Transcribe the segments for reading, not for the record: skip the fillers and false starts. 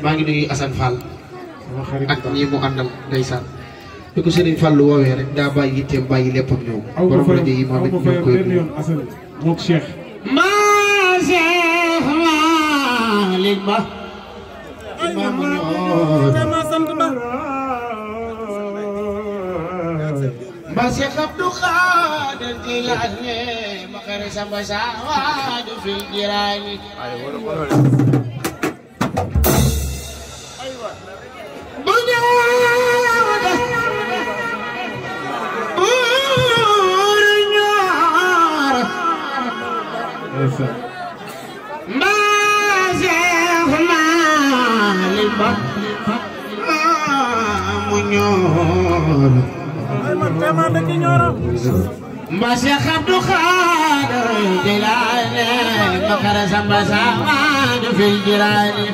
maa ngi nuyu Assane Fall ak ñi mu àndal ndeysaan bi ko Serigne Fall woowee rek daa bàyyi yitteem bàyyi léppam ñëw borom rajo yi moom it ñoo koy nuyu mook Cheikh maa Cheikh Malick Ba imaamu Ba Cheikh Abdou Khader Jilani ma xare samba sa waaju fil jiraani bu ñaawde buur ñaar ma Cheikh Malick Ba mu ñoor Mbaa Cheikh Abdou Khader Jilani ma xare samba sa waaju fil jiraani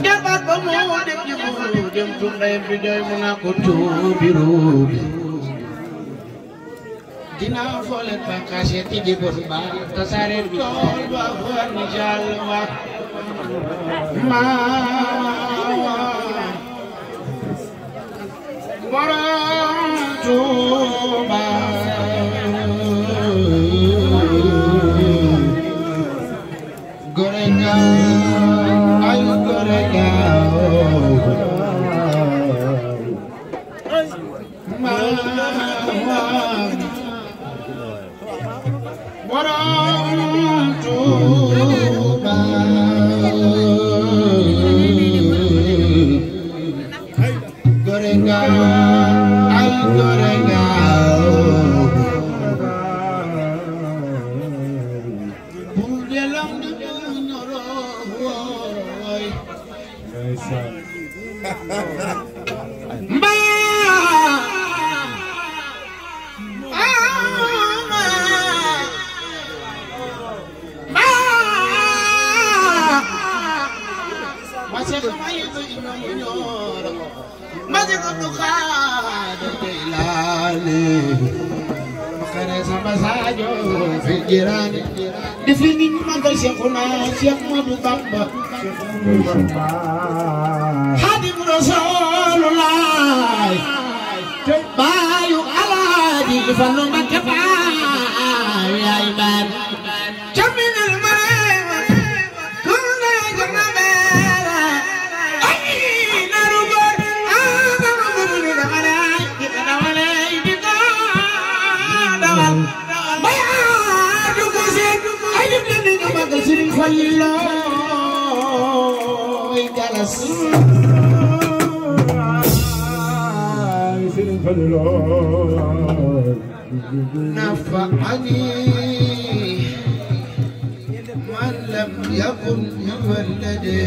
jabat ba moo dem ji mu dem tunday bi doy mu na ko tuubi ruubi dinaa foole ba kaase ti di bon ba tasaare tool ba fan jalwa ma borom Tuuba gorega ay gorega borom Tuuba gorega ay gorega defini magal Cheikhuna Cheikh Modou Bamba Hadim Rasulullah bayu aladi fanu Mbakke baay yaay bar jaminal marewa kunna janabe ay narugo aga mumuni dagala dikadawale dikadawal Serigne Fallilo galas Serigne Fallilo nafa'ani man lam yakun walade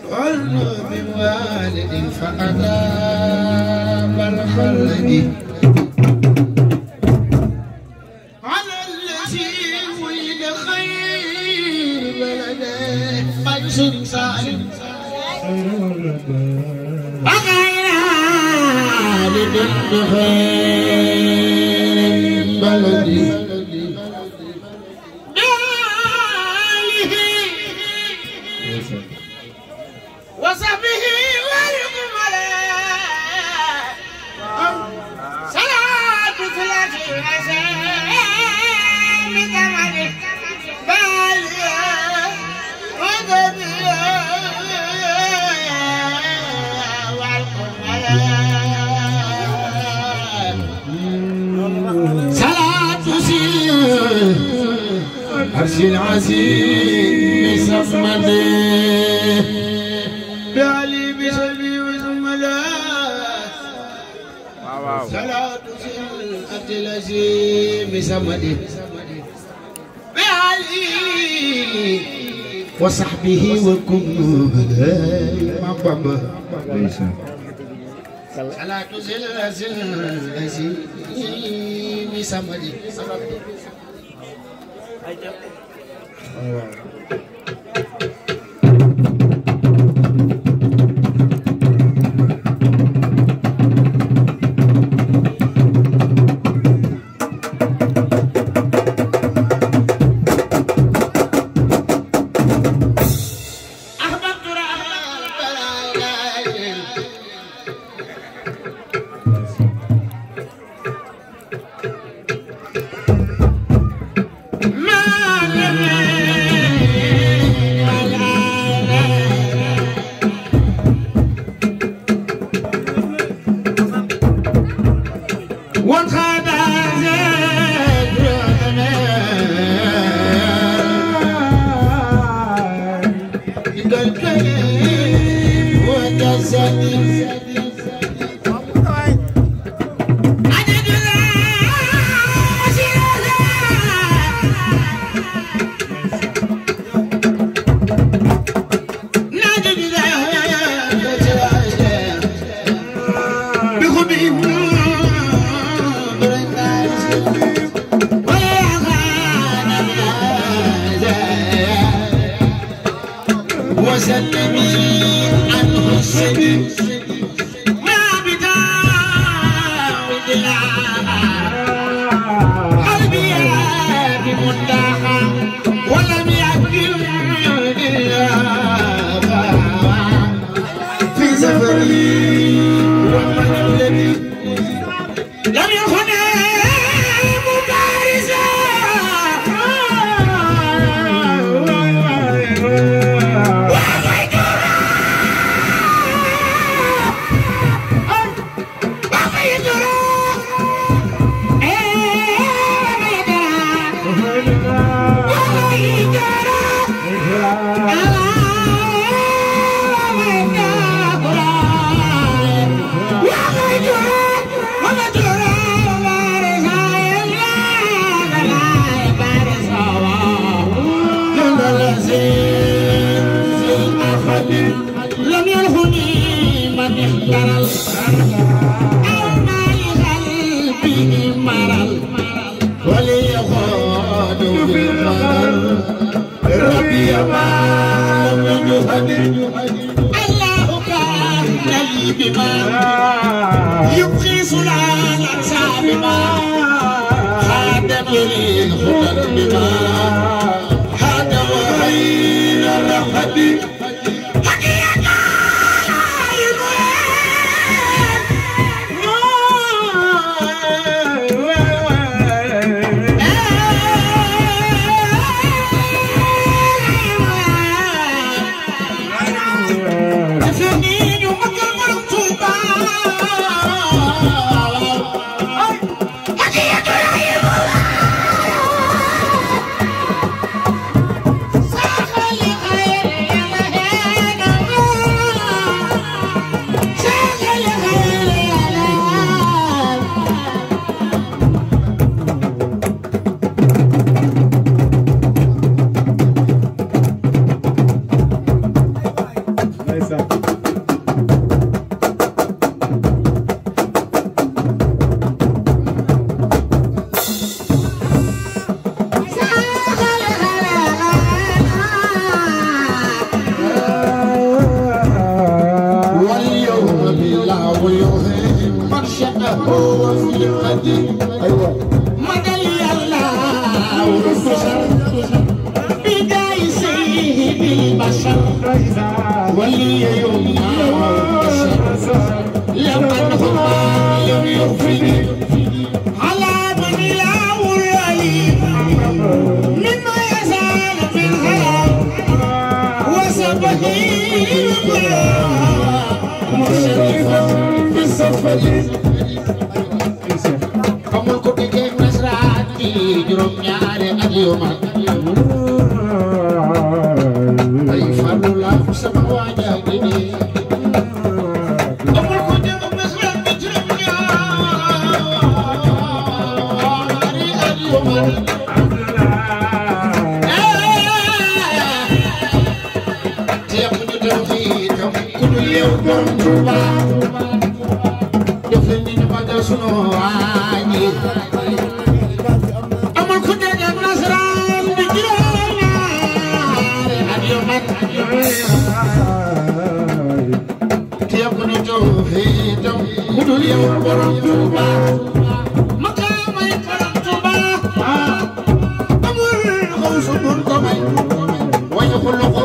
qulna min walidin fa'adab al-khaldi Serigne Salim bagayna li dund xeer baladi wa sahbihi wa yukumale salatu salati min kamali عرش العزيز صمد بعلي بسبي وزملا صلاة سلعة العزيز صمد بعلي وصحبه وكل Bamba salatu zil mi samadi ku dul yow borom Tuuba def leen ni ñu magal sunu waañi amul ku dégg ak nasaraan bi juróom-ñaari at yu mat te yow ku ne joxe taw ku dul yow borom Tuuba makaamay borom Tuuba amul xaw su dul ko may wayu ko loxo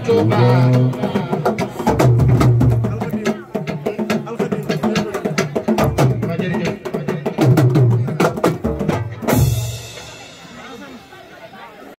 Tuuba